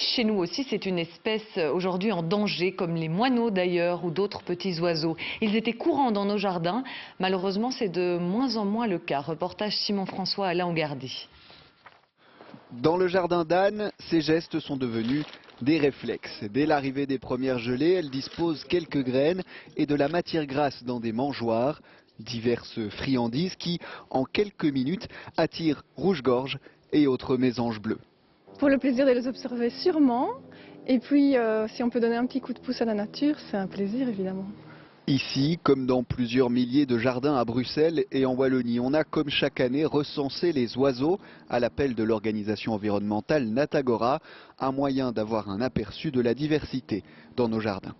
Chez nous aussi, c'est une espèce aujourd'hui en danger, comme les moineaux d'ailleurs, ou d'autres petits oiseaux. Ils étaient courants dans nos jardins. Malheureusement, c'est de moins en moins le cas. Reportage Simon-François Alain Ongardi. Dans le jardin d'Anne, ces gestes sont devenus des réflexes. Dès l'arrivée des premières gelées, elle dispose quelques graines et de la matière grasse dans des mangeoires. Diverses friandises qui, en quelques minutes, attirent rouge-gorge et autres mésanges bleus. Pour le plaisir de les observer sûrement. Et puis, si on peut donner un petit coup de pouce à la nature, c'est un plaisir évidemment. Ici, comme dans plusieurs milliers de jardins à Bruxelles et en Wallonie, on a comme chaque année recensé les oiseaux à l'appel de l'organisation environnementale Natagora, un moyen d'avoir un aperçu de la diversité dans nos jardins.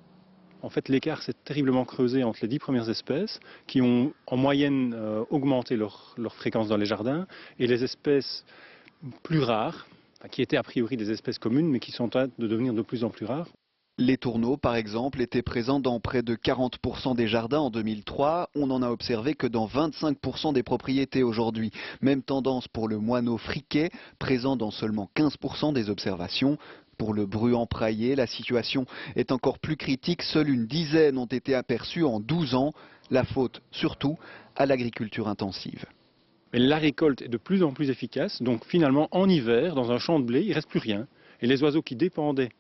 En fait, l'écart s'est terriblement creusé entre les 10 premières espèces qui ont en moyenne augmenté leur fréquence dans les jardins et les espèces plus rares, qui étaient a priori des espèces communes mais qui sont en train de devenir de plus en plus rares. Les tourneaux, par exemple, étaient présents dans près de 40% des jardins en 2003. On n'en a observé que dans 25% des propriétés aujourd'hui. Même tendance pour le moineau friquet, présent dans seulement 15% des observations. Pour le bruant praillé, la situation est encore plus critique. Seule une dizaine ont été aperçues en 12 ans. La faute, surtout, à l'agriculture intensive. Mais la récolte est de plus en plus efficace. Donc finalement, en hiver, dans un champ de blé, il ne reste plus rien. Et les oiseaux qui dépendaient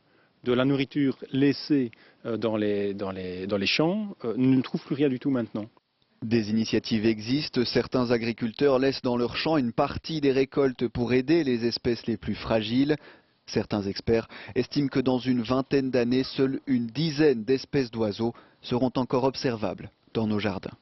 de la nourriture laissée dans les champs ne trouvent plus rien du tout maintenant. Des initiatives existent. Certains agriculteurs laissent dans leurs champs une partie des récoltes pour aider les espèces les plus fragiles. Certains experts estiment que dans une vingtaine d'années, seule une dizaine d'espèces d'oiseaux seront encore observables dans nos jardins.